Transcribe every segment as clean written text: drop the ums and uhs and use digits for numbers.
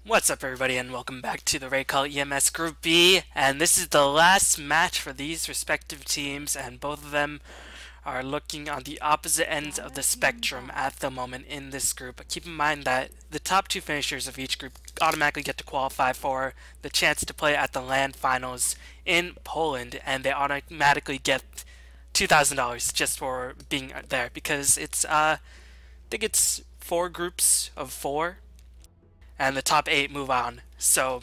What's up everybody and welcome back to the Raidcall EMS Group B, and this is the last match for these respective teams, and both of them are looking on the opposite ends of the spectrum at the moment in this group. But keep in mind that the top two finishers of each group automatically get to qualify for the chance to play at the LAN finals in Poland, and they automatically get $2,000 just for being there, because it's I think it's 4 groups of 4 and the top 8 move on. So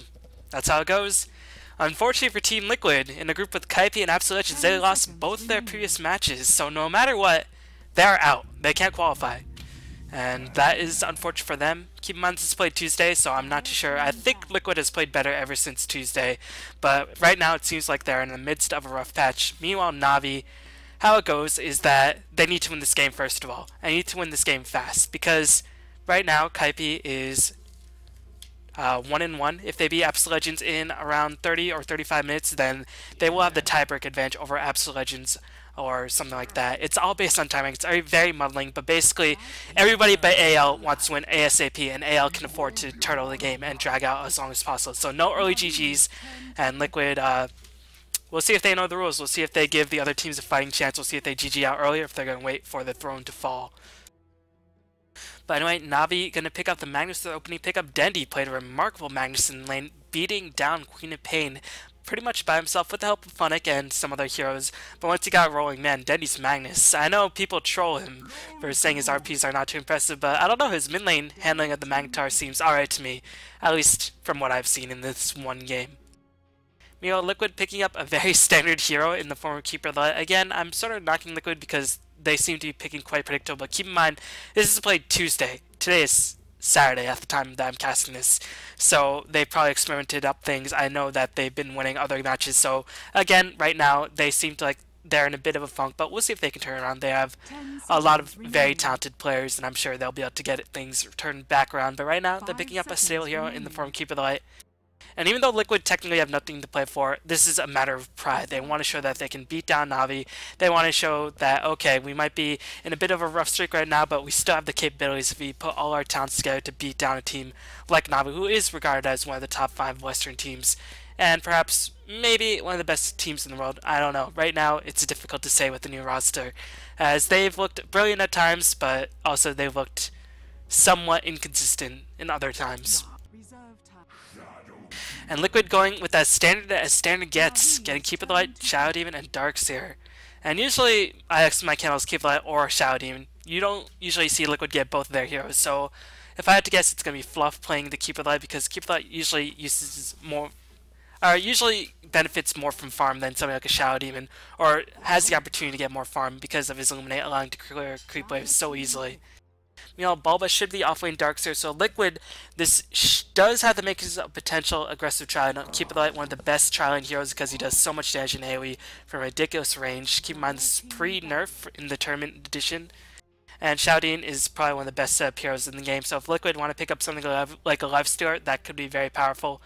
that's how it goes. Unfortunately for Team Liquid, in a group with Kaipi and Absolute Legends, they lost both their previous matches, so no matter what, they're out. They can't qualify. And that is unfortunate for them. Keep in mind this is played Tuesday, so I'm not too sure. I think Liquid has played better ever since Tuesday, but right now it seems like they're in the midst of a rough patch. Meanwhile, Navi, how it goes is that they need to win this game first of all. I need to win this game fast, because right now Kaipi is 1-1. If they beat Absolute Legends in around 30 or 35 minutes, then they will have the tiebreak advantage over Absolute Legends or something like that. It's all based on timing. It's very muddling, but basically everybody but AL wants to win ASAP, and AL can afford to turtle the game and drag out as long as possible. So no early GGs, and Liquid, we'll see if they know the rules. We'll see if they give the other teams a fighting chance. We'll see if they GG out earlier, if they're going to wait for the throne to fall. But anyway, Navi going to pick up the Magnus for the opening pickup. Dendy played a remarkable Magnus in the lane, beating down Queen of Pain pretty much by himself with the help of Funnick and some other heroes. But once he got rolling, man, Dendy's Magnus. I know people troll him for saying his RPs are not too impressive, but I don't know, his mid lane handling of the Magnetar seems alright to me, at least from what I've seen in this one game. Meanwhile, Liquid picking up a very standard hero in the form of Keeper. Again, I'm sort of knocking Liquid because they seem to be picking quite predictable, but keep in mind, this is played Tuesday. Today is Saturday at the time that I'm casting this, so they probably experimented up things. I know that they've been winning other matches, so again, right now, they seem to like they're in a bit of a funk, but we'll see if they can turn it around. They have a lot of very talented players, and I'm sure they'll be able to get things turned back around, but right now, they're picking up a stable hero in the form of Keeper the Light. And even though Liquid technically have nothing to play for, this is a matter of pride. They want to show that they can beat down Navi. They want to show that, okay, we might be in a bit of a rough streak right now, but we still have the capabilities if we put all our talents together to beat down a team like Navi, who is regarded as one of the top 5 Western teams, and perhaps, maybe, one of the best teams in the world. I don't know. Right now, it's difficult to say with the new roster, as they've looked brilliant at times, but also they've looked somewhat inconsistent in other times. And Liquid going with as standard gets, getting Keeper the Light, Shadow Demon, and Darkseer. And usually, I ask my channels Keeper the Light or Shadow Demon. You don't usually see Liquid get both of their heroes, so if I had to guess, it's going to be Fluff playing the Keeper the Light, because Keeper the Light usually usually benefits more from farm than something like a Shadow Demon, or has the opportunity to get more farm because of his Illuminate, allowing to clear creep waves so easily. Meanwhile, Bulba should be offlane Darkseer, so Liquid, this does have the makings of potential aggressive tri-lane. Keep it light, one of the best tri-lane heroes because he does so much damage in AoE from a ridiculous range. Keep in mind, this is pre-nerf in the tournament edition. And Shaodin is probably one of the best setup heroes in the game, so if Liquid want to pick up something like a Lifestealer, that could be very powerful.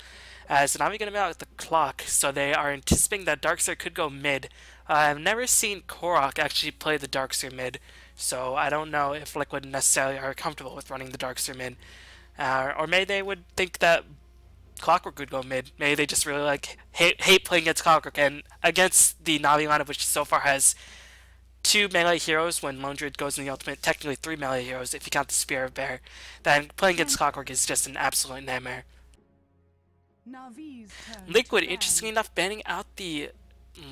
As Nami going to be out with the clock, so they are anticipating that Darkseer could go mid. I've never seen Korok actually play the Darkseer mid, so I don't know if Liquid necessarily are comfortable with running the Darkseer mid. Or maybe they would think that Clockwork would go mid. Maybe they just really like hate playing against Clockwork, and against the Navi lineup, which so far has 2 melee heroes when Lone Druid goes in the ultimate, technically 3 melee heroes if you count the Spear of Bear, then playing against Clockwork is just an absolute nightmare. Liquid, interestingly enough, banning out the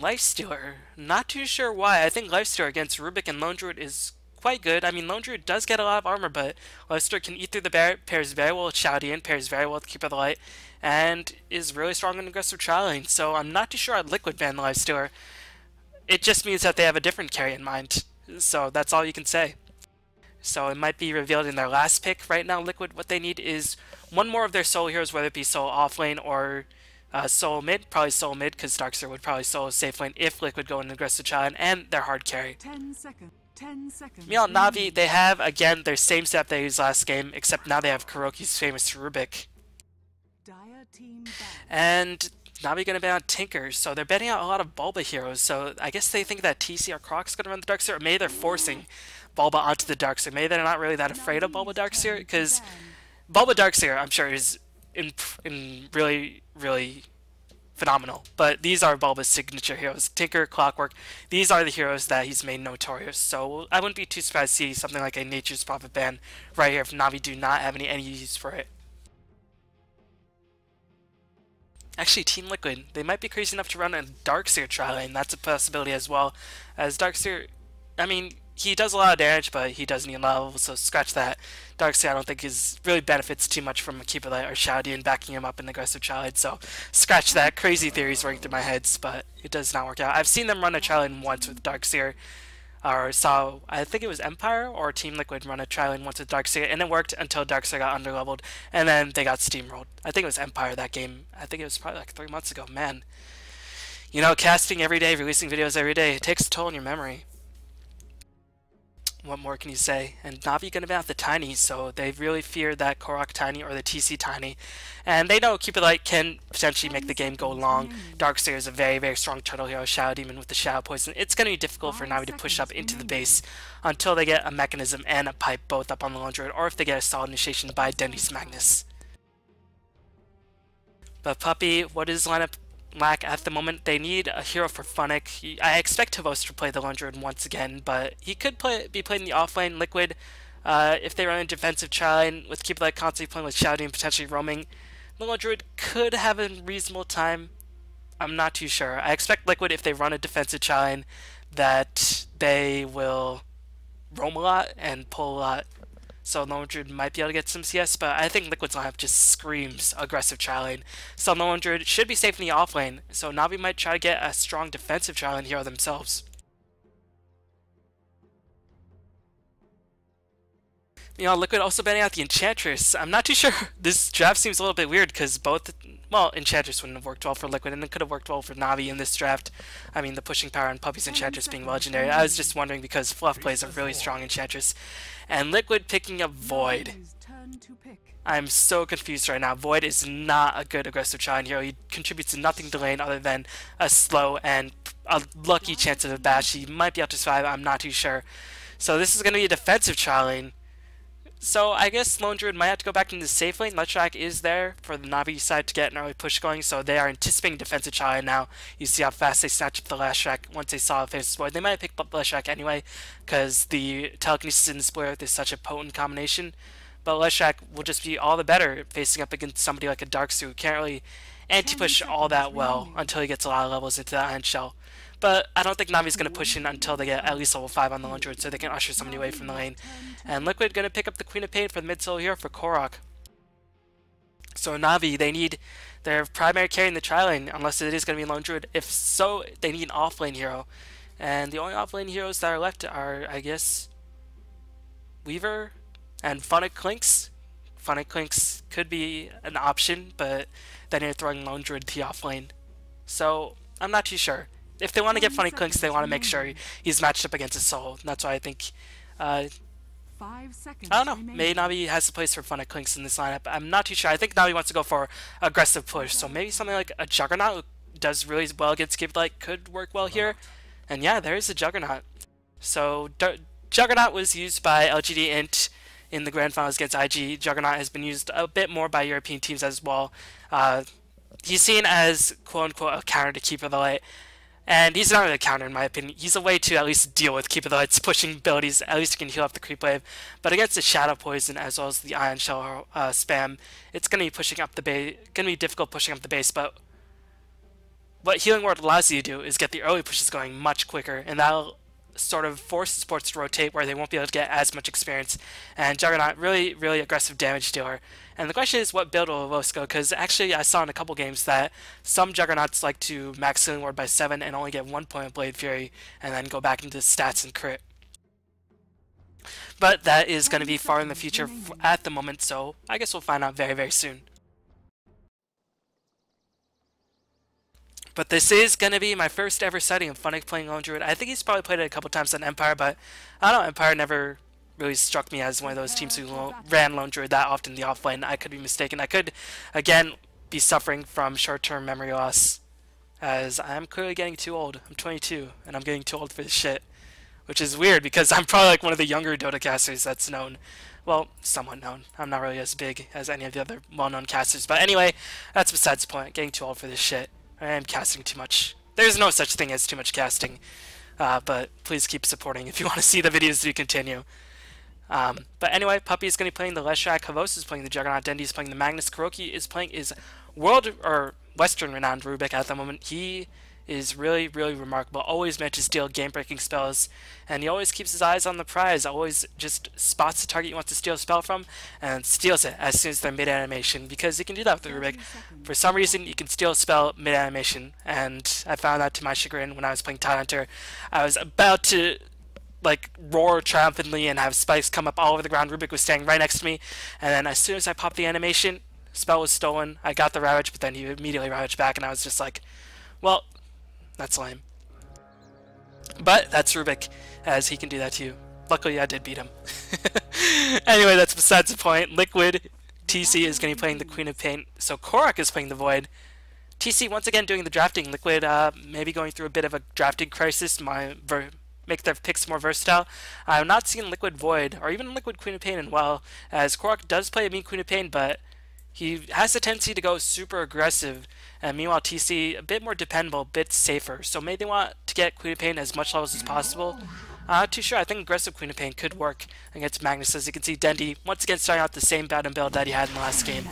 Lifestealer. Not too sure why. I think Lifestealer against Rubik and Lone Druid is quite good. I mean, Lone Druid does get a lot of armor, but Lifestealer can eat through the bear, pairs very well with Shouty, pairs very well with Keeper of the Light, and is really strong in aggressive trialing. So I'm not too sure I'd Liquid ban the Lifestealer. It just means that they have a different carry in mind. So that's all you can say. So it might be revealed in their last pick. Right now, Liquid, what they need is one more of their solo heroes, whether it be solo offlane or solo mid. Probably solo mid, because Darkseer would probably solo safe lane if Liquid go in aggressive challenge, and their hard carry. 10 seconds. Meanwhile, Navi, they have, again, their same setup they used last game, except now they have Kuroki's famous Rubik. And Navi going to ban out Tinker, so they're betting out a lot of Bulba heroes, so I guess they think that TC or Croc's going to run the Darkseer, or maybe they're forcing Bulba onto the Darkseer. Maybe they're not really that afraid of Bulba Darkseer, because Bulba Darkseer, I'm sure, is in really phenomenal. But these are Bulba's signature heroes. Tinker, Clockwork, these are the heroes that he's made notorious. So I wouldn't be too surprised to see something like a Nature's Prophet ban right here if Navi do not have any use for it. Actually, Team Liquid, they might be crazy enough to run a Darkseer tri-lane. That's a possibility as well. As Darkseer, I mean, he does a lot of damage, but he does need a lot of levels, so scratch that. Darkseer, I don't think really benefits too much from a Keeper Light or Shadow Demon backing him up in aggressive tri-lane, so scratch that. Crazy theories running through my heads, but it does not work out. I've seen them run a tri-lane once with Darkseer, or saw, I think it was Empire or Team Liquid run a tri-lane once with Darkseer, and it worked until Darkseer got underleveled, and then they got steamrolled. I think it was Empire that game. I think it was probably like 3 months ago. Man, you know, casting every day, releasing videos every day, it takes a toll on your memory. What more can you say? And Navi gonna be out the Tiny, so they really fear that Korok Tiny or the TC Tiny. And they know Keeper Light can potentially make the game go long. Darkseer is a very strong turtle hero, Shadow Demon with the Shadow Poison. It's gonna be difficult for Navi to push up into the base until they get a Mechanism and a Pipe both up on the Lone Druid, or if they get a solid initiation by Dennis Magnus. But Puppy, what is lineup lack at the moment? They need a hero for Funnick. I expect Tavos to play the Lone Druid once again, but he could be playing the offlane Liquid if they run a defensive tri-lane with Keeper Light constantly playing with Shadow and potentially roaming. The Lone Druid could have a reasonable time. I'm not too sure. I expect Liquid, if they run a defensive tri-lane, that they will roam a lot and pull a lot. So Lone Druid might be able to get some CS, but I think Liquid's lineup just screams aggressive tri-lane. So Lone Druid should be safe in the offlane, so Navi might try to get a strong defensive tri-lane hero themselves. You know, Liquid also banning out the Enchantress. I'm not too sure. This draft seems a little bit weird because both, well, Enchantress wouldn't have worked well for Liquid, and it could have worked well for Navi in this draft. I mean, the pushing power on Puppy's Enchantress being legendary. I was just wondering because Fluff plays a really strong Enchantress. And Liquid picking up Void. I'm so confused right now. Void is not a good aggressive tri-lane hero. He contributes nothing to lane other than a slow and a lucky chance of a bash. He might be able to survive, I'm not too sure. So this is going to be a defensive tri-lane. So I guess Lone Druid might have to go back into the safe lane. Leshrac is there for the Navi side to get an early push going, so they are anticipating defensive tri-lane now. You see how fast they snatch up the Leshrac once they saw a face Void. They might have picked up Leshrac anyway, because the Telekinesis and Split Earth is such a potent combination. But Leshrac will just be all the better facing up against somebody like a Darkseer who can't really anti-push all that well until he gets a lot of levels into that Iron Shell. But I don't think Navi's going to push in until they get at least level 5 on the Lone Druid so they can usher somebody away from the lane. And Liquid going to pick up the Queen of Pain for the mid-solo here for Korok. So Navi, they need their primary carry in the tri-lane, unless it is going to be Lone Druid. If so, they need an off-lane hero. And the only off-lane heroes that are left are, I guess, Weaver and Funnick Clinks. Funnick Clinks could be an option, but then you're throwing Lone Druid to the off-lane. So I'm not too sure. If they want to get Funny Clinks, they want to make sure he's matched up against a soul. That's why I think, I don't know, maybe Navi has a place for Funny Clinks in this lineup. I'm not too sure. I think Navi wants to go for aggressive push, so maybe something like a Juggernaut who does really well against Keeper Light could work well here. And yeah, there's a Juggernaut. So Juggernaut was used by LGD Int in the Grand Finals against IG. Juggernaut has been used a bit more by European teams as well. He's seen as quote-unquote a counter to Keeper Light. And he's not really a counter in my opinion. He's a way to at least deal with Keeper Light's pushing abilities. At least he can heal up the creep wave. But against the Shadow Poison as well as the Ion Shell spam, it's going to be pushing up the base. Going to be difficult pushing up the base. But what Healing Ward allows you to do is get the early pushes going much quicker, and that'll sort of force the supports to rotate where they won't be able to get as much experience. And Juggernaut, really aggressive damage dealer. And the question is, what build will Los go? Because actually, I saw in a couple games that some Juggernauts like to max Healing Ward by 7 and only get 1 point of Blade Fury, and then go back into stats and crit. But that is going to be far in the future at the moment, so I guess we'll find out very soon. But this is going to be my first ever sighting of Funnick playing Lone Druid. I think he's probably played it a couple times on Empire, but I don't know, Empire never really struck me as one of those teams who ran Lone Druid that often in the offlane. I could be mistaken. I could, again, be suffering from short-term memory loss, as I'm clearly getting too old. I'm 22, and I'm getting too old for this shit. which is weird because I'm probably like one of the younger Dota casters that's known. Well, somewhat known. I'm not really as big as any of the other well-known casters. But anyway, that's besides the point. Getting too old for this shit. I am casting too much. There's no such thing as too much casting. But please keep supporting if you want to see the videos to continue. But anyway, Puppy is going to be playing the Leshrac, Havos is playing the Juggernaut, Dendi is playing the Magnus, Kuroki is playing his world or Western renowned Rubik at the moment. He is really, really remarkable. Always manages to steal game-breaking spells, and he always keeps his eyes on the prize. Always just spots the target he wants to steal a spell from, and steals it as soon as they're mid-animation, because he can do that with the Rubik. For some reason, you can steal a spell mid-animation, and I found that to my chagrin when I was playing Tidehunter. I was about to like roar triumphantly and have spikes come up all over the ground. Rubik was standing right next to me, and then as soon as I popped the animation, spell was stolen. I got the Ravage, but then he immediately ravaged back, and I was just like, well, that's lame. But that's Rubik, as he can do that to you. Luckily, I did beat him. Anyway, that's besides the point. Liquid TC is going to be playing the Queen of Pain, so Korok is playing the Void. TC once again doing the drafting. Liquid maybe going through a bit of a drafting crisis. Make their picks more versatile. I'm not seeing Liquid Void or even Liquid Queen of Pain in well, as Korok does play a mean Queen of Pain, but he has a tendency to go super aggressive, and meanwhile TC a bit more dependable, a bit safer. So maybe they want to get Queen of Pain as much levels as possible. I'm not too sure. I think aggressive Queen of Pain could work against Magnus. As you can see, Dendi once again starting out the same Battlefield build that he had in the last game,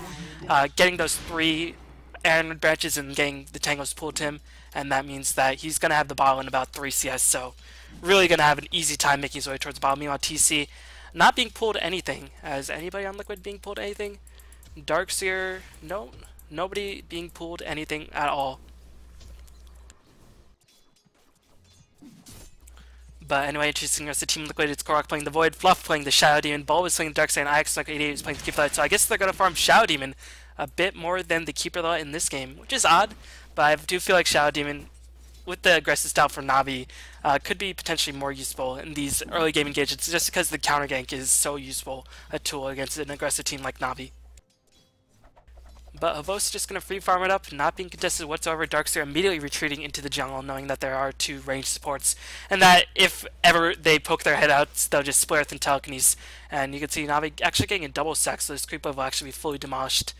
getting those 3 Iron branches and getting the Tangos pulled to him, and that means that he's going to have the bottle in about 3 CS, so really going to have an easy time making his way towards the bottom. Meanwhile, TC not being pulled anything. As anybody on Liquid being pulled anything? Darkseer, no, nobody being pulled anything at all. But anyway, introducing us to Team Liquid, it's Korok playing the Void, Fluff playing the Shadow Demon, Bulb is playing the Darkseer, and IX88 is playing the Keeper Light. So I guess they're going to farm Shadow Demon a bit more than the Keeper Light in this game, which is odd. But I do feel like Shadow Demon, with the aggressive style for Navi, could be potentially more useful in these early game engagements, just because the counter gank is so useful a tool against an aggressive team like Navi. But Havos is just going to free farm it up, not being contested whatsoever. Darkseer immediately retreating into the jungle, knowing that there are 2 ranged supports, and that if ever they poke their head out, they'll just split Earth and telekinesis. And you can see Navi actually getting a double sack, so this creep wave will actually be fully demolished.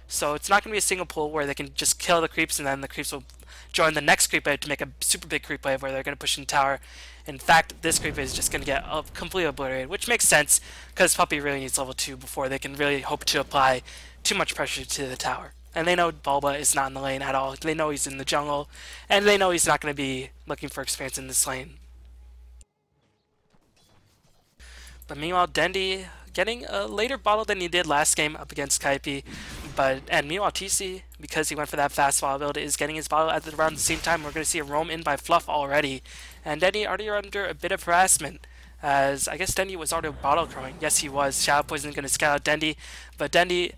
So it's not going to be a single pull where they can just kill the creeps, and then the creeps will join the next creep wave to make a super big creep wave where they're going to push in tower. In fact, this creep wave is just going to get completely obliterated, which makes sense, because Puppy really needs level 2 before they can really hope to apply too much pressure to the tower. And they know Bulba is not in the lane at all. They know he's in the jungle, and they know he's not going to be looking for experience in this lane. But meanwhile, Dendi getting a later bottle than he did last game up against Kaipi. And meanwhile, TC, because he went for that fast bottle build, is getting his bottle at around the same time. We're going to see a roam in by Fluff already. And Dendi already under a bit of harassment, as I guess Dendi was already bottle crowing. Yes, he was. Shadow Poison going to scout out Dendi, but Dendi,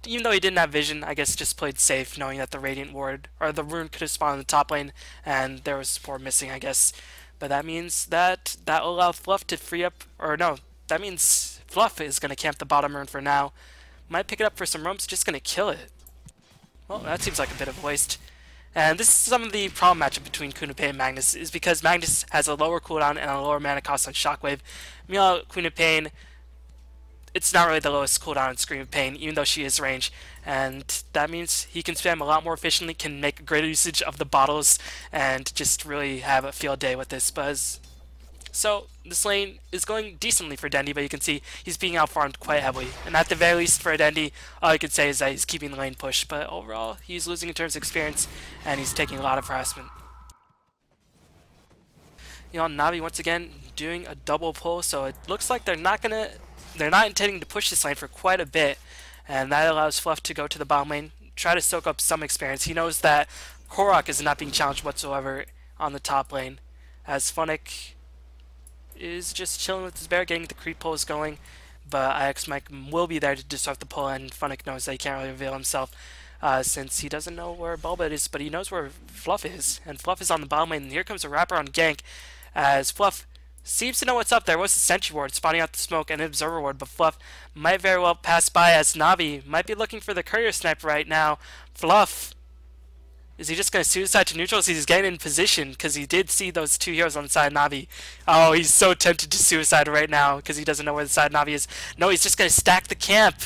even though he didn't have vision, I guess just played safe, knowing that the Radiant Ward, or the rune could have spawned in the top lane, and there was support missing, I guess. But that means that will allow Fluff to free up, or no, that means Fluff is going to camp the bottom rune for now. Might pick it up for some roams, just going to kill it. Well, that seems like a bit of a waste. And this is some of the problem matchup between Queen of Pain and Magnus, is because Magnus has a lower cooldown and a lower mana cost on Shockwave. Meanwhile, Queen of Pain, it's not really the lowest cooldown on Scream of Pain, even though she is range. And that means he can spam a lot more efficiently, can make greater usage of the bottles, and just really have a field day with this buzz. So this lane is going decently for Dendi, but you can see he's being outfarmed quite heavily. And at the very least for Dendi, all I can say is that he's keeping the lane push, but overall he's losing in terms of experience, and he's taking a lot of harassment. You know, Navi once again doing a double pull, so it looks like they're not intending to push this lane for quite a bit, and that allows Fluff to go to the bottom lane, try to soak up some experience. He knows that Korok is not being challenged whatsoever on the top lane, as Funnick is just chilling with his bear, getting the creep pulls going, but IX Mike will be there to disrupt the pull, and Funnick knows that he can't really reveal himself since he doesn't know where Bulba is, but he knows where Fluff is, and Fluff is on the bottom lane, and here comes a wraparound gank, as Fluff seems to know what's up. There was a sentry ward spawning out the smoke and an observer ward, but Fluff might very well pass by, as Navi might be looking for the courier sniper right now. Fluff Is he just going to suicide to neutrals? He's getting in position because he did see those two heroes on the side of Navi. Oh, he's so tempted to suicide right now because he doesn't know where the side of Navi is. No, he's just going to stack the camp.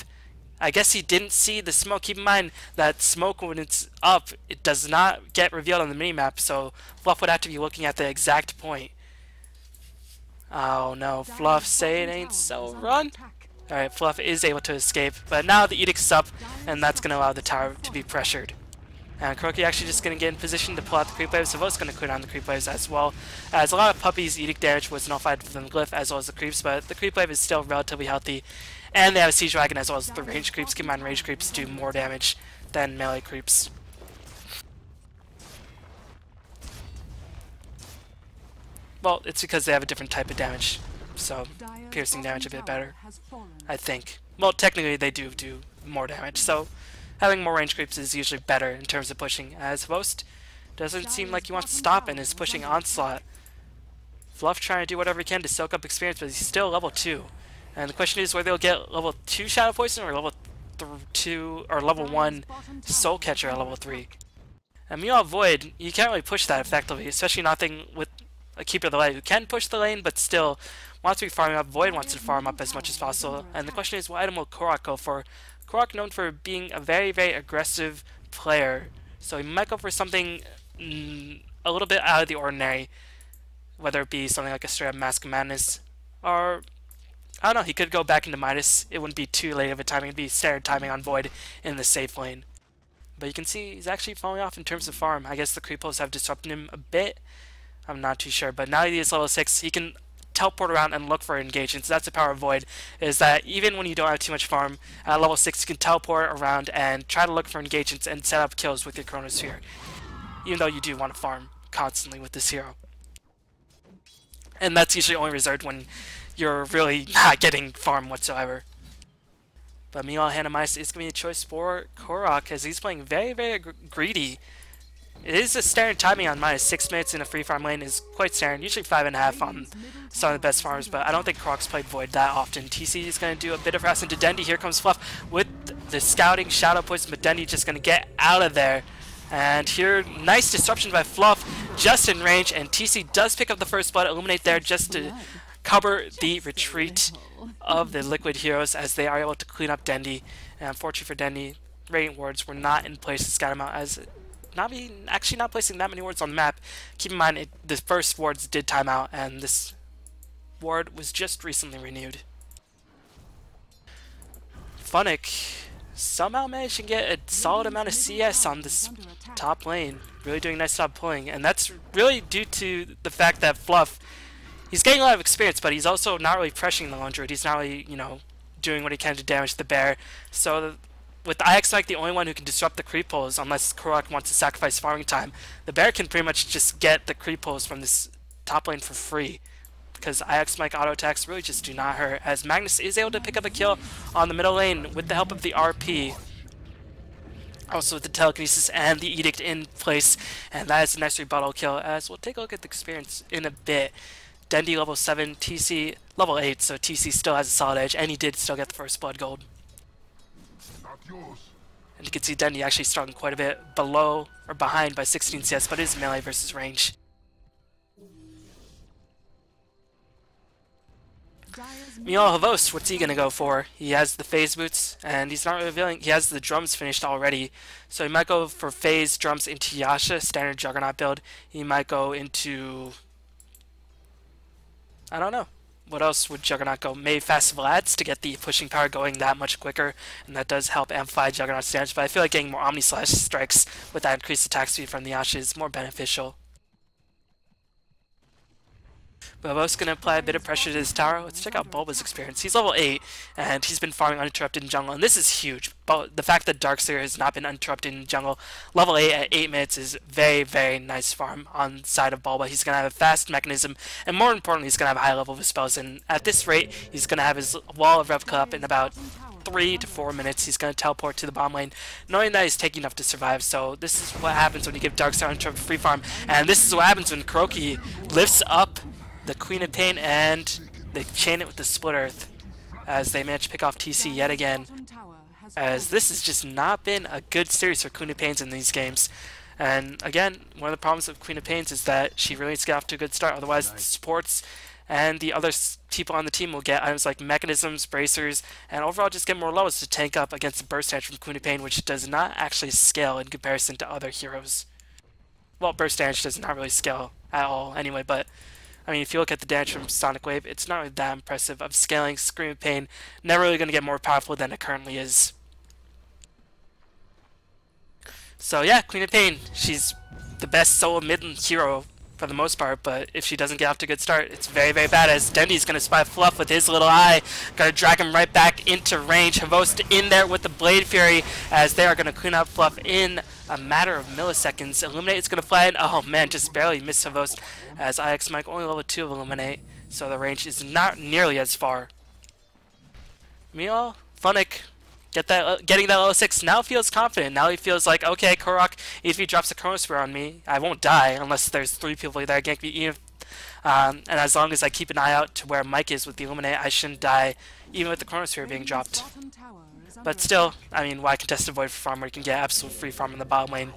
I guess he didn't see the smoke. Keep in mind that smoke, when it's up, it does not get revealed on the minimap, so Fluff would have to be looking at the exact point. Oh no, Fluff, say it ain't so. Run! Alright, Fluff is able to escape, but now the Edict's up, and that's going to allow the tower to be pressured. And Kuroki actually just going to get in position to pull out the creep waves. Savo's going to clear down the creep waves as well. As a lot of Puppy's Edict damage was nullified from the glyph as well as the creeps, but the creep wave is still relatively healthy. And they have a Siege Dragon as well as the range creeps. Keep in mind, range creeps do more damage than melee creeps. Well, it's because they have a different type of damage, so piercing damage a bit better, I think. Well, technically they do more damage, so having more range creeps is usually better in terms of pushing, as Host doesn't seem like he wants to stop and is pushing Onslaught. Fluff trying to do whatever he can to soak up experience, but he's still level 2. And the question is whether he'll get level 2 Shadow Poison or level 2 or level 1 Soul Catcher at level 3. And meanwhile, Void, you can't really push that effectively, especially nothing with a Keeper of the Light who can push the lane, but still wants to be farming up. Void wants to farm up as much as possible. And the question is, what item will Korok go for? Korok known for being a very, very aggressive player, so he might go for something a little bit out of the ordinary, whether it be something like a straight up Mask of Madness, or I don't know, he could go back into Midas. It wouldn't be too late of a timing, it'd be standard timing on Void in the safe lane. But you can see he's actually falling off in terms of farm. I guess the creep pulls have disrupted him a bit. I'm not too sure, but now that he is level 6, he can teleport around and look for engagements. That's the power of Void, is that even when you don't have too much farm, at level 6 you can teleport around and try to look for engagements and set up kills with your Chronosphere, even though you do want to farm constantly with this hero. And that's usually only reserved when you're really not getting farm whatsoever. But meanwhile, Hanamice is going to be a choice for Korok, as he's playing very, very greedy. It is a standard timing on minus 6 minutes in a free farm lane is quite standard, usually 5.5 on some of the best farmers, but I don't think Korok's played Void that often. TC is going to do a bit of harassment to Dendi. Here comes Fluff with the scouting Shadow Poison, but Dendi just going to get out of there. And here, nice disruption by Fluff, just in range, and TC does pick up the first blood, Illuminate there just to cover the retreat of the Liquid heroes as they are able to clean up Dendi. And unfortunately for Dendi, Radiant Wards were not in place to scout him out, as Navi actually not placing that many wards on the map. Keep in mind, the first wards did time out, and this ward was just recently renewed. Funnick somehow managed to get a solid amount of CS on this top lane. Really doing a nice job pulling, and that's really due to the fact that Fluff, he's getting a lot of experience, but he's also not really pressuring the lone druid. He's not really, doing what he can to damage the bear. So with IX Mike the only one who can disrupt the creep pulls, unless Korok wants to sacrifice farming time, the bear can pretty much just get the creep pulls from this top lane for free, because IX Mike auto attacks really just do not hurt, as Magnus is able to pick up a kill on the middle lane with the help of the RP. Also with the telekinesis and the edict in place, and that is a nice rebuttal kill, as we'll take a look at the experience in a bit. Dendi level 7, TC level 8, so TC still has a solid edge, and he did still get the first blood gold. And you can see Dendi actually starting quite a bit below or behind by 16 CS, but it is melee versus range. Meanwhile, Havos, what's he gonna go for? He has the phase boots, and he's not revealing. He has the drums finished already, so he might go for phase drums into Yasha, standard Juggernaut build. He might go into, I don't know. What else would Juggernaut go? Maybe Fast Vlads to get the pushing power going that much quicker, and that does help amplify Juggernaut's damage, but I feel like getting more Omni-Slash strikes with that increased attack speed from the Yasha is more beneficial. Bobo's going to apply a bit of pressure to his tower. Let's check out Bulba's experience. He's level 8, and he's been farming uninterrupted in jungle, and this is huge. But the fact that Darkseer has not been uninterrupted in jungle, level 8 at 8 minutes is very, very nice farm on the side of Bulba. He's going to have a fast mechanism, and more importantly, he's going to have a high level of his spells, and at this rate, he's going to have his wall of Replica up in about 3 to 4 minutes. He's going to teleport to the bottom lane, knowing that he's taking enough to survive. So this is what happens when you give Darkseer uninterrupted free farm, and this is what happens when Kuroki lifts up the Queen of Pain and they chain it with the Split Earth, as they manage to pick off TC yet again, as this has just not been a good series for Queen of Pains in these games. And again, one of the problems of Queen of Pains is that she really needs to get off to a good start. Otherwise, the supports and the other people on the team will get items like mechanisms, bracers, and overall just get more levels to tank up against the burst damage from Queen of Pain, which does not actually scale in comparison to other heroes. Well, burst damage does not really scale at all anyway, but I mean, if you look at the damage from Sonic Wave, it's not really that impressive of scaling. Scream of Pain never really going to get more powerful than it currently is. So yeah, Queen of Pain, she's the best solo mid hero for the most part, but if she doesn't get off to a good start, it's very, very bad, as Dendy's going to spy Fluff with his little eye, going to drag him right back into range. Havost in there with the Blade Fury, as they are going to clean out Fluff in a matter of milliseconds. Illuminate is going to fly in. Oh man, just barely missed Havost, as IX Mike only level 2 of Illuminate, so the range is not nearly as far. Meanwhile, Funnick getting that level 6 now feels confident. Now he feels like, okay, Korok, if he drops a Chronosphere on me, I won't die unless there's 3 people there gank me. And as long as I keep an eye out to where Mike is with the Illuminate, I shouldn't die, even with the Chronosphere being dropped. But still, I mean, why contest a Void for farm where you can get absolute free farm in the bottom lane?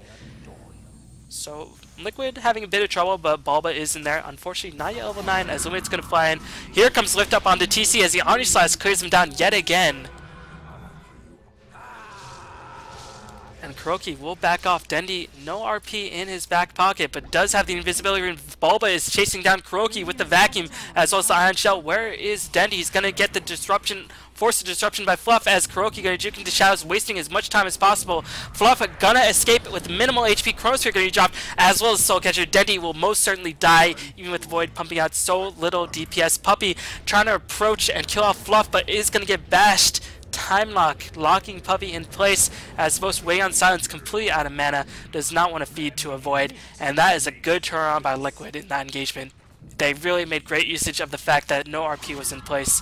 So, Liquid having a bit of trouble, but Bulba is in there. Unfortunately, not yet level 9, as Illuminate's going to fly in. Here comes Lift Up onto TC as the Omni Slash clears him down yet again. And Kuroki will back off. Dendy, no RP in his back pocket, but does have the invisibility rune. Bulba is chasing down Kuroki with the vacuum, as well as the Ion Shell. Where is Dendy? He's going to get the disruption, force the disruption by Fluff, as Kuroki going to juke into shadows, wasting as much time as possible. Fluff gonna escape with minimal HP. Chronosphere going to be dropped, as well as Soul Catcher. Dendy will most certainly die, even with Void pumping out so little DPS. Puppy trying to approach and kill off Fluff, but is going to get bashed. Time lock, locking Puppy in place, as supposed to Way on Silence, completely out of mana, does not want to feed to avoid, and that is a good turnaround by Liquid in that engagement. They really made great usage of the fact that no RP was in place,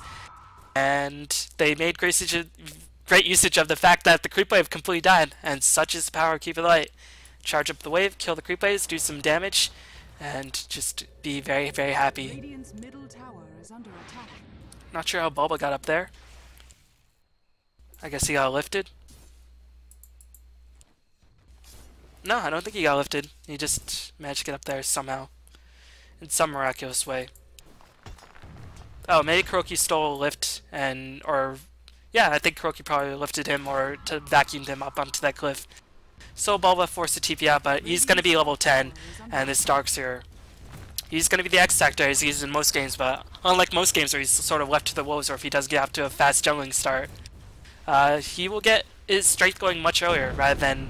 and they made great usage of the fact that the creep wave completely died, and such is the power of Keep It Light. Charge up the wave, kill the creep waves, do some damage, and just be very, very happy. Not sure how Bulba got up there. I guess he got lifted. No, I don't think he got lifted. He just managed to get up there somehow. In some miraculous way. Oh, maybe Kuroki stole a lift or yeah, I think Kuroki probably lifted him or to vacuumed him up onto that cliff. So Bulba forced to TP out, but he's going to be level 10, and this Darkseer, he's going to be the X-Factor as he's in most games, but unlike most games where he's sort of left to the wolves, or if he does get off to a fast jungling start, he will get his strength going much earlier rather than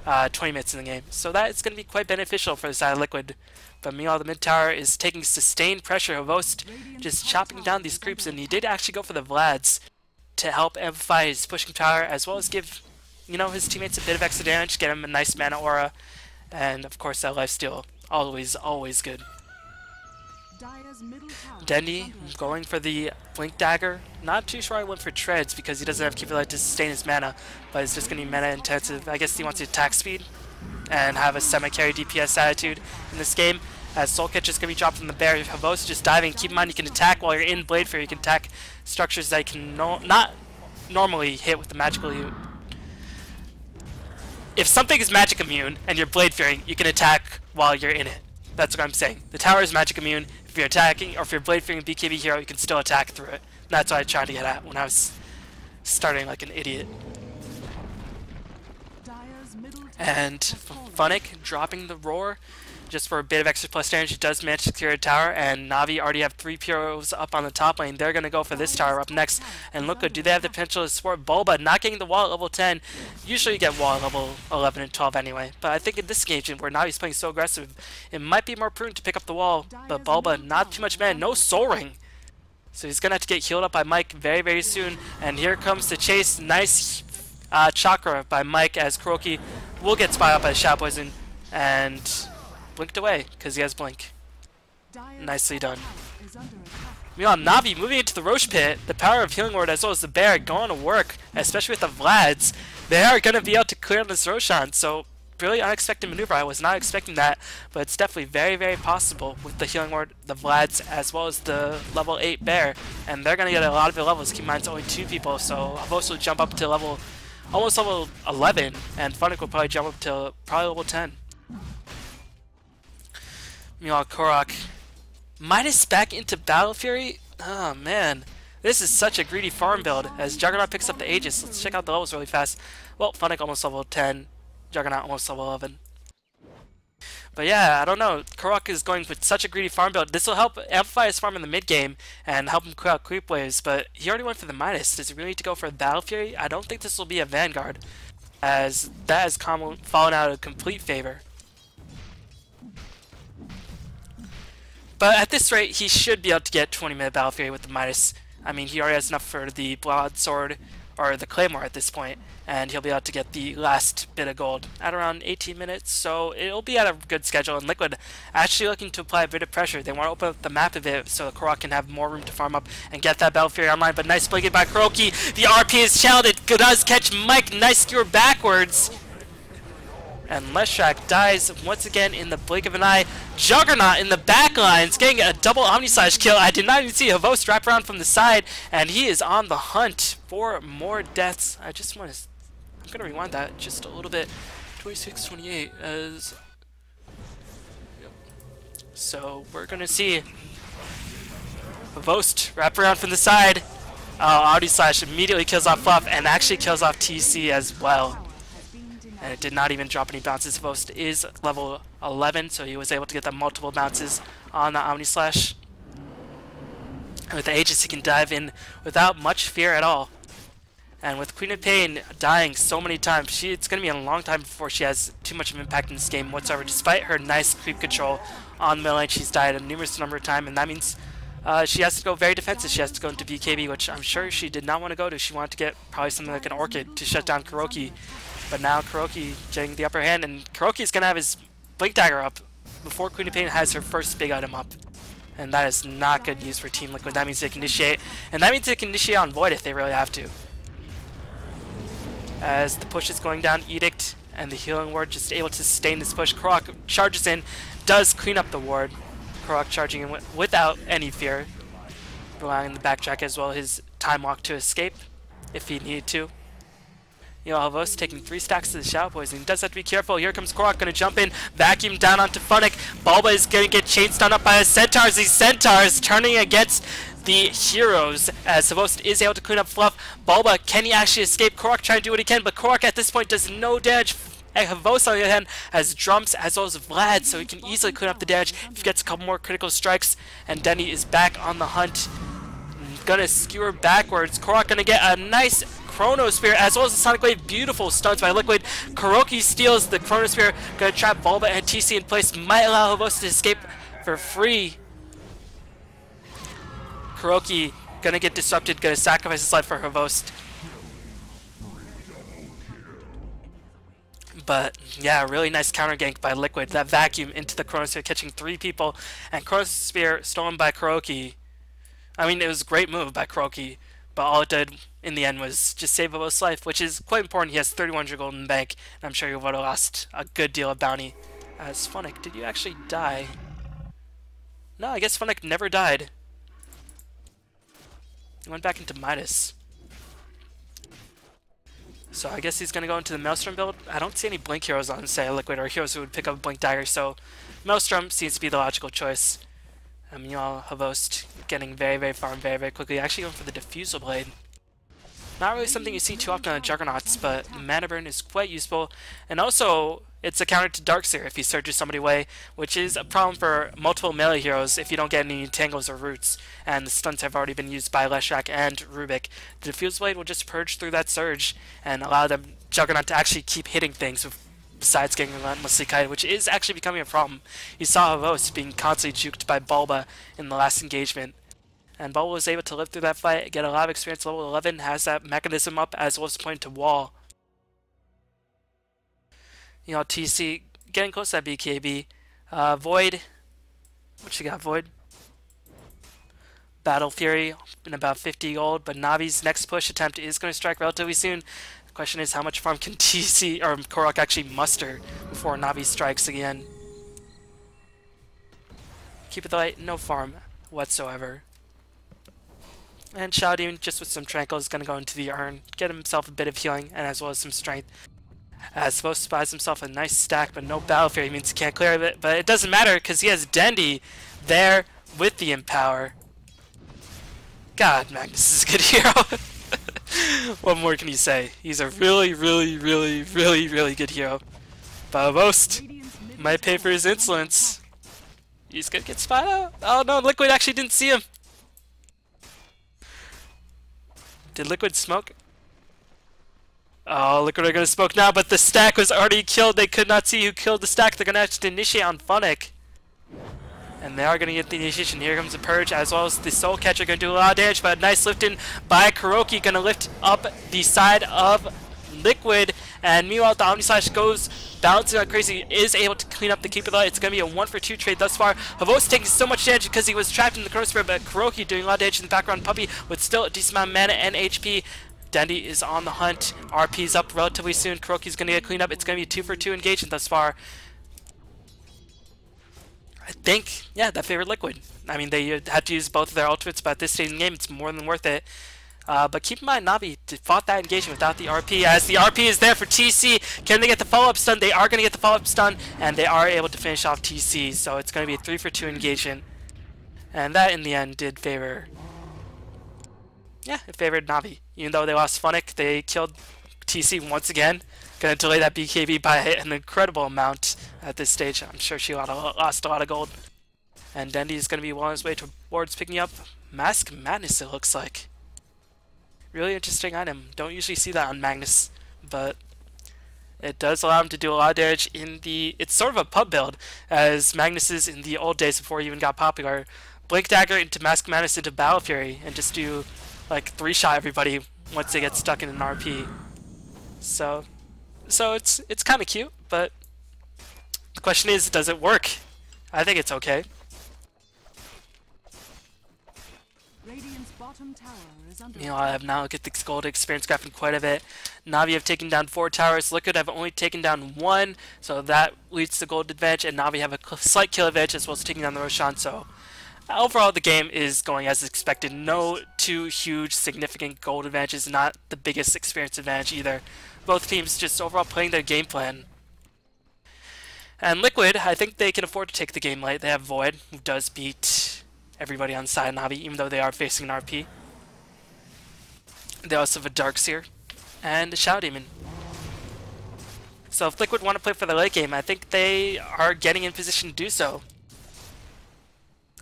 20 minutes in the game. So that is going to be quite beneficial for the side of Liquid. But meanwhile, the mid tower is taking sustained pressure. Havost just chopping down these creeps, and he did actually go for the Vlads to help amplify his pushing power, as well as give, you know, his teammates a bit of extra damage, get him a nice mana aura, and of course that lifesteal, always good. Dendy going for the Blink Dagger. Not too sure I went for Treads because he doesn't have Keep It Light to sustain his mana, but it's just going to be mana intensive. I guess he wants to attack speed and have a semi-carry DPS attitude in this game, as Soul Catcher is going to be dropped from the bear. Havost just diving. Keep in mind you can attack while you're in Blade Fury. You can attack structures that you can not normally hit with the magical. If something is magic immune and you're Blade Fury, you can attack while you're in it. That's what I'm saying. The tower is magic immune. If you're attacking, or if you're Blade Fury BKB hero, you can still attack through it. That's what I tried to get at when I was starting like an idiot. And Funnick dropping the roar just for a bit of extra plus damage. He does manage to clear a tower, and Navi already have 3 Pyros up on the top lane. They're going to go for this tower up next. And look good, do they have the potential to support Bulba? Not getting the wall at level 10. Usually you get wall at level 11 and 12 anyway. But I think in this game where Navi's playing so aggressive, it might be more prudent to pick up the wall. But Bulba, not too much mana, no Soul Ring. So he's going to have to get healed up by Mike very, very soon. And here comes the chase. Nice chakra by Mike, as Kuroki will get spied up by Shadow Poison and blinked away because he has Blink. Nicely done. Meanwhile, Navi moving into the Roche Pit. The power of Healing Word as well as the Bear going to work, especially with the Vlads. They are going to be able to clear this Roshan, so really unexpected maneuver. I was not expecting that, but it's definitely very, very possible with the Healing Word, the Vlads, as well as the level 8 Bear. And they're going to get a lot of their levels. Keep in mind it's only 2 people, so Havost will jump up to almost level 11, and Funnick will probably jump up to probably level 10. Meanwhile, Korok. Midas back into Battle Fury? Oh man. This is such a greedy farm build as Juggernaut picks up the Aegis. Let's check out the levels really fast. Well, Funnick almost level 10. Juggernaut almost level 11. But yeah, I don't know. Korok is going with such a greedy farm build. This will help amplify his farm in the mid game and help him clear out creep waves, but he already went for the Midas. Does he really need to go for Battle Fury? I don't think this will be a Vanguard, as that has fallen out of complete favor. But at this rate, he should be able to get 20-minute Battle Fury with the Midas. I mean, he already has enough for the Broadsword, or the Claymore at this point, and he'll be able to get the last bit of gold at around 18 minutes, so it'll be at a good schedule. And Liquid actually looking to apply a bit of pressure. They want to open up the map a bit so the Korok can have more room to farm up and get that Battle Fury online, but nice blinking by Kuroki. The RP is challenged. It does catch Mike. Nice skewer backwards. And Leshrac dies once again in the blink of an eye. Juggernaut in the back lines getting a double Omnislash kill. I did not even see Havost wrap around from the side, and he is on the hunt for more deaths. I just want to... I'm going to rewind that just a little bit. 26-28 as... Yep. So we're going to see Havost wrap around from the side. Omnislash immediately kills off Fluff and actually kills off TC as well. And it did not even drop any bounces. Havost is level 11, so he was able to get the multiple bounces on the Omnislash. And with the Aegis, he can dive in without much fear at all. And with Queen of Pain dying so many times, it's going to be a long time before she has too much of an impact in this game whatsoever. Despite her nice creep control on the middle lane, she's died a numerous number of times, and that means she has to go very defensive. She has to go into BKB, which I'm sure she did not want to go to. She wanted to get probably something like an Orchid to shut down Kuroki. But now Kuroki getting the upper hand, and Kuroki's going to have his Blink Dagger up before Queen of Pain has her first big item up. And that is not good news for Team Liquid. That means they can initiate, and that means they can initiate on Void if they really have to. As the push is going down, Edict and the healing ward just able to sustain this push. Korok charges in, does clean up the ward. Korok charging in without any fear, relying on the backtrack as well his time walk to escape if he needed to. You know, Havost taking 3 stacks to the Shadow Poison. He does have to be careful. Here comes Korok, gonna jump in, vacuum down onto Funnick. Bulba is gonna get chain stunned up by his Centaurs. These Centaurs turning against the heroes as Havost is able to clean up Fluff. Bulba, can he actually escape? Korok trying to do what he can, but Korok at this point does no damage. And Havost on the other hand has Drums as well as Vlad, so he can easily clean up the damage if he gets a couple more critical strikes. And Denny is back on the hunt. Gonna skewer backwards. Korok gonna get a nice Chrono Spear as well as the Sonic Wave. Beautiful stuns by Liquid. Kuroki steals the Chrono Spear. Gonna trap Bulba and TC in place. Might allow Havost to escape for free. Kuroki gonna get disrupted. Gonna sacrifice his life for Havost. But yeah, really nice counter gank by Liquid. That vacuum into the Chrono Spear, catching 3 people. And Chrono Spear stolen by Kuroki. I mean, it was a great move by Kuroki, but all it did in the end was just save Havost's life, which is quite important. He has 3,100 gold in the bank, and I'm sure he would have lost a good deal of bounty. As Funnick, did you actually die? No, I guess Funnick never died. He went back into Midas. So I guess he's going to go into the Maelstrom build. I don't see any Blink heroes on, say, Liquid, or heroes who would pick up Blink Dagger, so Maelstrom seems to be the logical choice. Meanwhile, Havost getting very, very far and very, very quickly. Actually going for the Diffusal Blade. Not really something you see too often on Juggernauts, but Mana Burn is quite useful. And also, it's a counter to Darkseer if he surges somebody away, which is a problem for multiple melee heroes if you don't get any tangles or roots. And the stuns have already been used by Leshrac and Rubik. The Diffusal Blade will just purge through that surge and allow the Juggernaut to actually keep hitting things besides getting relentlessly kited, which is actually becoming a problem. You saw Havost being constantly juked by Bulba in the last engagement. And Bulba was able to live through that fight, get a lot of experience. Level 11 has that mechanism up as well as point to wall. You know, TC getting close to that BKB. Void. What you got, Void? Battle Fury in about 50 gold, but Navi's next push attempt is going to strike relatively soon. The question is how much farm can TC or Korok actually muster before Navi strikes again. Keep it light, no farm whatsoever. And Shaodin, just with some tranquil, is going to go into the urn, get himself a bit of healing and as well as some strength. As Vost buys himself a nice stack, but no Battle Fury means he can't clear it. But it doesn't matter because he has Dendy there with the Empower. God, Magnus is a good hero. What more can you say? He's a really, really, really, really, really good hero. But Vost might pay for his insolence. He's gonna get spot out. Oh no, Liquid actually didn't see him. Did Liquid smoke? Oh, Liquid are gonna smoke now, but the stack was already killed. They could not see who killed the stack. They're gonna have to initiate on Funnick. And they are gonna get the initiation. Here comes the Purge, as well as the Soul Catcher, gonna do a lot of damage, but a nice lift in by Kuroki, gonna lift up the side of Liquid. And meanwhile, the Omnislash goes bouncing like crazy, is able to clean up the Keeper. It's going to be a 1-for-2 trade thus far. Havos taking so much damage because he was trapped in the Chronosphere, but Kuroki doing a lot of damage in the background. Puppy with still a decent amount of mana and HP. Dendy is on the hunt. RP's up relatively soon. Kuroki's going to get cleaned up. It's going to be a 2-for-2 engagement thus far. I think, yeah, that favored Liquid. I mean, they had to use both of their ultimates, but at this stage in the game, it's more than worth it. But keep in mind, Navi fought that engagement without the RP, as the RP is there for TC. Can they get the follow-up stun? They are going to get the follow-up stun, and they are able to finish off TC. So it's going to be a 3-for-2 engagement. And that, in the end, did favor... Yeah, it favored Navi. Even though they lost Funnick, they killed TC once again. Going to delay that BKB by an incredible amount at this stage. I'm sure she lost a lot of gold. And Dendy is going to be well on his way towards picking up Mask Madness, it looks like. Really interesting item. Don't usually see that on Magnus, but it does allow him to do a lot of damage in the... It's sort of a pub build, as Magnus is in the old days before he even got popular. Blink Dagger into Mask Madness into Battle Fury, and just do, like, 3-shot everybody once they get stuck in an RP. So it's kind of cute, but the question is, does it work? I think it's okay. Meanwhile, I have now get the gold experience graphing quite a bit. Navi have taken down 4 towers. Liquid have only taken down 1, so that leads to gold advantage, and Navi have a slight kill advantage as well as taking down the Roshan. So overall, the game is going as expected. No two huge, significant gold advantages, not the biggest experience advantage either. Both teams just overall playing their game plan. And Liquid, I think they can afford to take the game light. They have Void, who does beat everybody on side Navi, even though they are facing an RP. They also have a Darkseer and a Shadow Demon. So if Liquid want to play for the late game, I think they are getting in position to do so.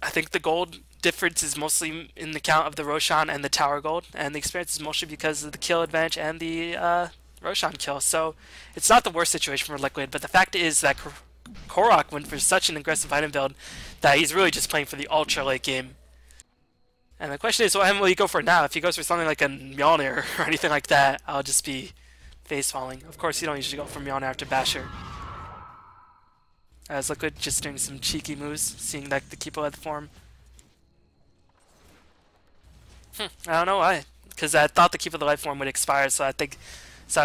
I think the gold difference is mostly in the count of the Roshan and the tower gold, and the experience is mostly because of the kill advantage and the Roshan kill. So it's not the worst situation for Liquid, but the fact is that Korok went for such an aggressive item build that he's really just playing for the ultra late game. And the question is, what will he go for now? If he goes for something like a Mjolnir or anything like that, I'll just be face falling. Of course, you don't usually go for Mjolnir after Basher. As Liquid just doing some cheeky moves, seeing like the Keeper lead form. I don't know why, because I thought the Keeper the life form would expire, so I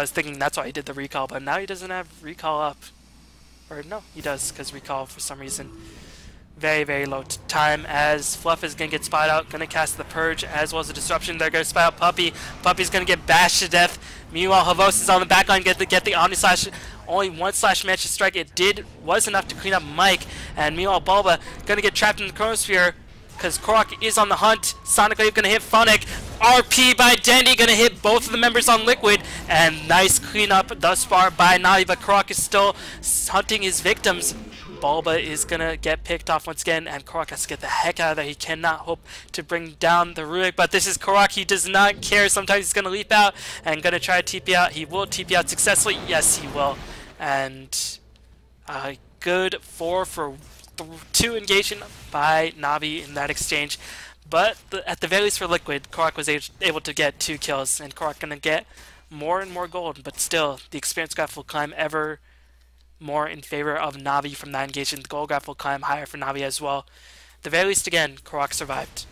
was thinking that's why he did the recall. But now he doesn't have recall up, or no, he does, because recall for some reason. Very, very low time, as Fluff is going to get spotted out, going to cast the Purge, as well as the Disruption. They're going to spot out Puppy. Puppy's going to get bashed to death. Meanwhile, Havos is on the backline, get the Omni-Slash. Only 1 slash match to strike. It was enough to clean up Mike. And meanwhile, Bulba going to get trapped in the Chronosphere, because Korok is on the hunt. Sonic Wave going to hit Funnick. RP by Dendy going to hit both of the members on Liquid. And nice cleanup thus far by Navi, but Korok is still hunting his victims. Bulba is going to get picked off once again, and Korok has to get the heck out of there. He cannot hope to bring down the Runic, but this is Korok. He does not care. Sometimes he's going to leap out and going to try to TP out. He will TP out successfully. Yes, he will. And a good 4-for-2 engagement by Navi in that exchange. But at the very least for Liquid, Korok was able to get 2 kills, and Korok going to get more and more gold, but still, the experience graph will climb ever more in favor of Navi from that engagement. The gold graph will climb higher for Navi as well. At the very least, again, Korok survived.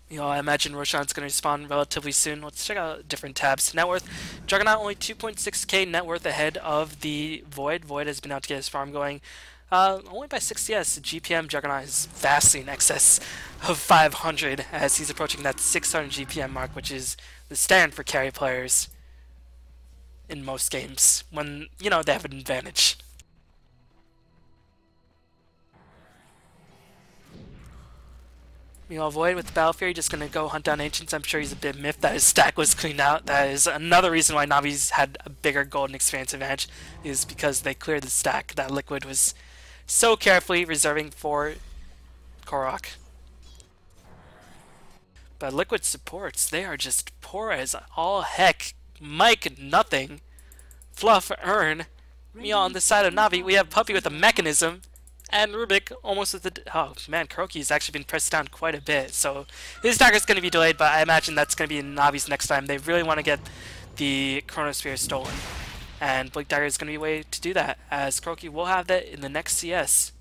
You know, I imagine Roshan's going to respawn relatively soon. Let's check out different tabs. Net worth. Juggernaut only 2.6k net worth ahead of the Void. Void has been out to get his farm going. Only by 6 CS. GPM Juggernaut is vastly in excess of 500 as he's approaching that 600 GPM mark, which is the standard for carry players in most games when, you know, they have an advantage. Meanwhile, Void with the Battle Fury just gonna go hunt down Ancients. I'm sure he's a bit miffed that his stack was cleaned out. That is another reason why Navi's had a bigger golden experience advantage, is because they cleared the stack that Liquid was so carefully reserving for Korok. But Liquid supports, they are just poor as all heck. Mike, nothing. Fluff, Earn. Meanwhile, on the side of Navi, we have Puppy with a mechanism. And Rubik almost with the... Oh, man, Kuroki's actually been pressed down quite a bit. So his dagger's going to be delayed, but I imagine that's going to be in Navi's next time. They really want to get the Chronosphere stolen. And Blink Dagger is going to be a way to do that, as Kuroki will have that in the next CS.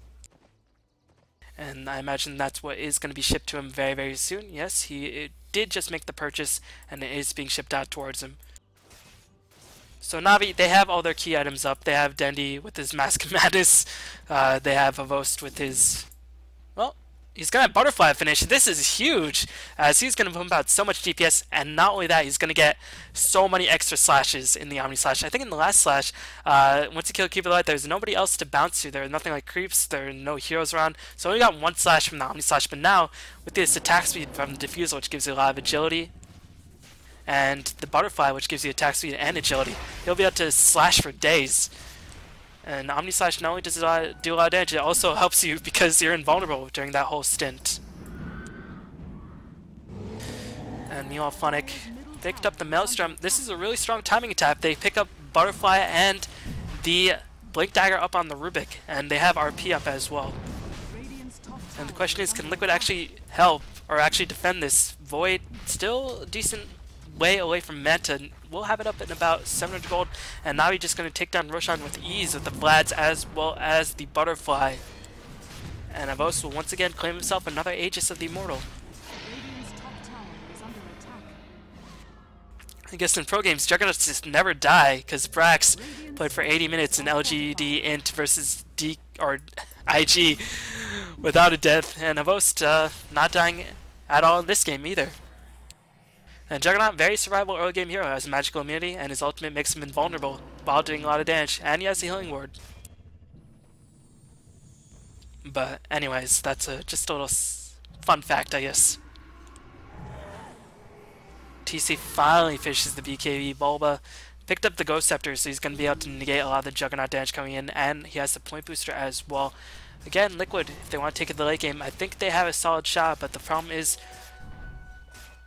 And I imagine that's what is going to be shipped to him very, very soon. Yes, he did just make the purchase, and it is being shipped out towards him. So Navi, they have all their key items up. They have Dendi with his Mask of Madness. They have Avost with his... Well, he's going to Butterfly finish. This is huge, as he's going to pump out so much DPS, and not only that, he's going to get so many extra slashes in the Omni Slash. I think in the last slash, once you kill Keeper Light, there's nobody else to bounce to. There are nothing like creeps. There are no heroes around. So only got one slash from the Omni Slash, but now, with this attack speed from the Diffusal, which gives you a lot of agility, and the Butterfly, which gives you attack speed and agility, you'll be able to slash for days. And Omni Slash not only does it do a lot of damage, it also helps you because you're invulnerable during that whole stint. And meanwhile, Funnick picked up the Maelstrom. This is a really strong timing attack. They pick up Butterfly and the Blink Dagger up on the Rubik, and they have RP up as well. And the question is, can Liquid actually help or actually defend this? Void still a decent way away from Manta. We'll have it up in about 700 gold, and now he's just going to take down Roshan with ease with the Vlads as well as the Butterfly. And Avos will once again claim himself another Aegis of the Immortal. I guess in pro games, Juggernauts just never die, because Brax played for 80 minutes in LGD Int versus D or IG without a death, and Avost not dying at all in this game either. And Juggernaut, very survivable early game hero, has magical immunity, and his ultimate makes him invulnerable while doing a lot of damage, and he has the healing ward. But anyways, that's just a little fun fact, I guess. TC finally finishes the BKB. Bulba picked up the Ghost Scepter, so he's going to be able to negate a lot of the Juggernaut damage coming in, and he has the point booster as well. Again, Liquid, if they want to take it to the late game, I think they have a solid shot, but the problem is,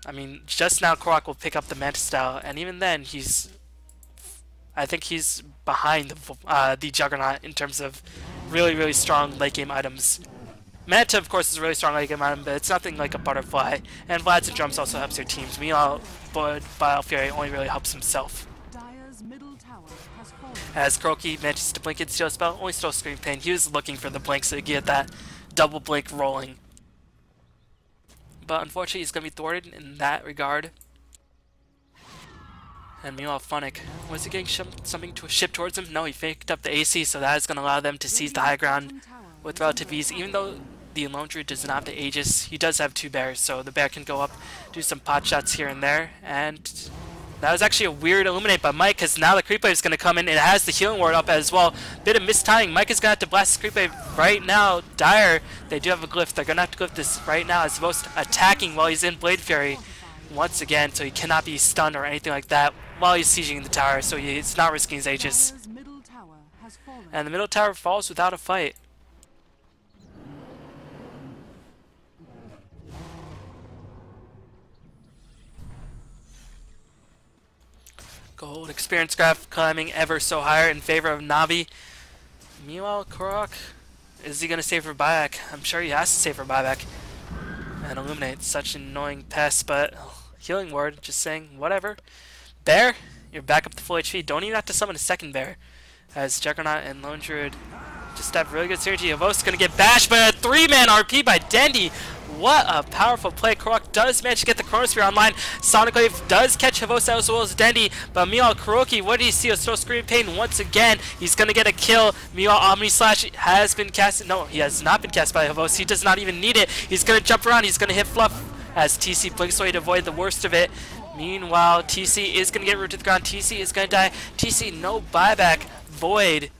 I mean, just now Korok will pick up the Manta style, and even then, I think he's behind the Juggernaut in terms of really, really strong late game items. Manta, of course, is a really strong late game item, but it's nothing like a Butterfly. And Vlad's and Drums also helps their teams. Meanwhile, Battle Fury only really helps himself. As Kuroki manages to blink and steal a spell, only stole Screen Pain. He was looking for the blink so he could get that double blink rolling. But unfortunately, he's going to be thwarted in that regard. And meanwhile, Funnick, was he getting something to ship towards him? No, he faked up the AC, so that is going to allow them to seize the high ground with relative ease. Even though the Lone Druid does not have the Aegis, he does have two bears, so the bear can go up, do some pot shots here and there. And that was actually a weird Illuminate by Mike, because now the Creep Wave is going to come in. It has the Healing Ward up as well. Bit of mistiming. Mike is going to have to blast the Creep Wave right now. Dire, they do have a glyph. They're going to have to glyph this right now as most attacking while he's in Blade Fury once again, so he cannot be stunned or anything like that while he's sieging the tower, so he's not risking his Aegis. And the middle tower falls without a fight. Gold experience graph climbing ever so higher in favor of Navi. Meanwhile, Korok, is he going to save for buyback? I'm sure he has to save for buyback. And Illuminate, such an annoying pest, but Healing Ward, just saying, whatever. Bear, you're back up to full HP. Don't even have to summon a second bear, as Juggernaut and Lone Druid just have really good synergy. Avos is going to get bashed, but a 3-man RP by Dendi. what a powerful play. Korok does manage to get the Chronosphere online. Sonic Wave does catch Havosa as well as Dendy, but meanwhile Kuroki, what did he see? A slow Scream Pain once again. He's gonna get a kill. Meanwhile Omni Slash has been cast. No, he has not been cast by Havosa. He does not even need it. He's gonna jump around. He's gonna hit Fluff as TC blinks away to avoid the worst of it. Meanwhile, TC is gonna get rooted to the ground. TC is gonna die. TC no buyback. Void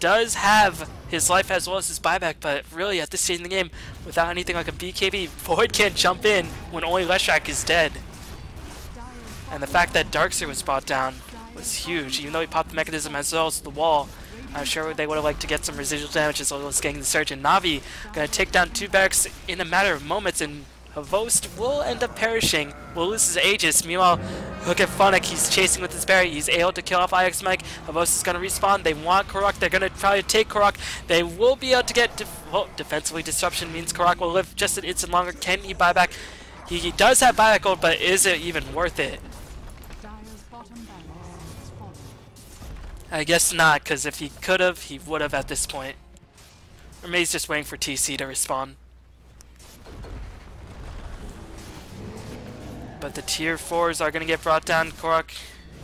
does have his life as well as his buyback, but really at this stage in the game, without anything like a BKB, Void can't jump in when only Leshrac is dead. And the fact that Darkseer was brought down was huge, even though he popped the mechanism as well as the wall. I'm sure they would have liked to get some residual damage as well as getting the Surge. And Navi gonna take down 2 barracks in a matter of moments, and Havost will end up perishing, will lose his Aegis. Meanwhile, look at Phonic, he's chasing with his berry, he's able to kill off IX Mike. Havost is going to respawn, they want Korok, they're going to try to take Korok. They will be able to get, defensively disruption means Korok will live just an instant longer. Can he buy back? He does have buyback gold, but is it even worth it? I guess not, because if he could have, he would have at this point. Or maybe he's just waiting for TC to respawn. But the tier 4s are going to get brought down. Korok,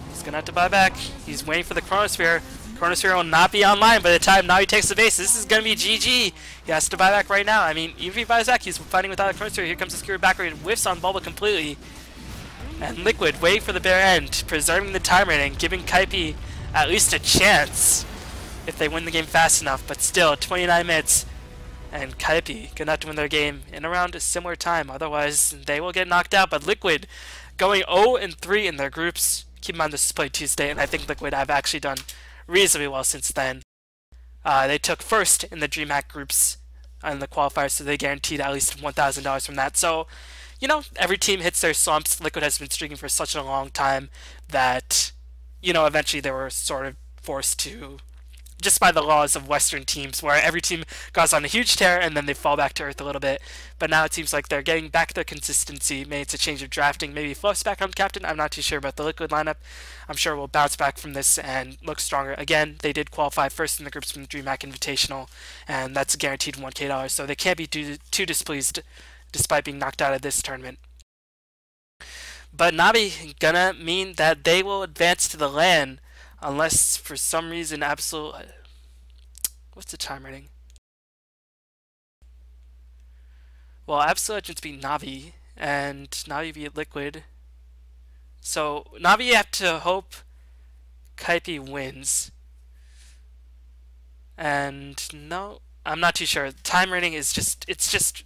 he's going to have to buy back. He's waiting for the Chronosphere. Chronosphere will not be online by the time Navi takes the base. This is going to be GG. He has to buy back right now. I mean, even if he buys back, he's fighting without a Chronosphere. Here comes the Skewer back and whiffs on Bulba completely. And Liquid waiting for the bare end, preserving the time rating, giving Kaipi at least a chance if they win the game fast enough. But still, 29 minutes. And Kaipi gonna have to win their game in around a similar time, otherwise they will get knocked out. But Liquid going 0-3 in their groups. Keep in mind this is Play Tuesday, and I think Liquid have actually done reasonably well since then. They took first in the DreamHack groups in the qualifiers, so they guaranteed at least $1,000 from that. So, you know, every team hits their slumps. Liquid has been streaking for such a long time that, you know, eventually they were sort of forced to, just by the laws of Western teams, where every team goes on a huge tear and then they fall back to earth a little bit. But now it seems like they're getting back their consistency. Maybe it's a change of drafting. Maybe Fluff's back on captain. I'm not too sure about the Liquid lineup. I'm sure we'll bounce back from this and look stronger. Again, they did qualify first in the groups from the DreamHack Invitational, and that's guaranteed $1K, so they can't be too displeased despite being knocked out of this tournament. But Navi gonna mean that they will advance to the LAN unless for some reason what's the time rating? Well, Absolute Legends beat Navi, and Navi beat Liquid. So Navi have to hope Kaipi wins. And no, I'm not too sure. Time rating is it's just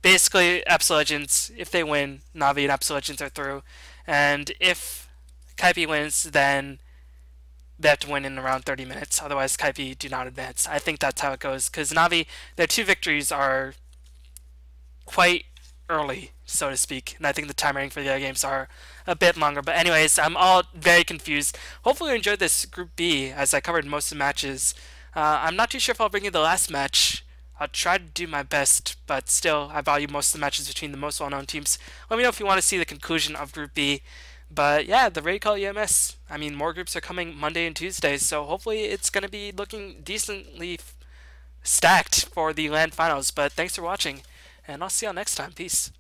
basically Absolute Legends. If they win, Navi and Absolute Legends are through. And if Kaipi wins, then they have to win in around 30 minutes. Otherwise, Kaipi do not advance. I think that's how it goes. Because Navi, their 2 victories are quite early, so to speak. And I think the time rating for the other games are a bit longer. But anyways, I'm all very confused. Hopefully you enjoyed this Group B, as I covered most of the matches. I'm not too sure if I'll bring you the last match. I'll try to do my best, but still, I value most of the matches between the most well-known teams. Let me know if you want to see the conclusion of Group B. But yeah, the Raidcall EMS, I mean, more groups are coming Monday and Tuesday, so hopefully it's going to be looking decently stacked for the LAN finals. But thanks for watching, and I'll see y'all next time. Peace.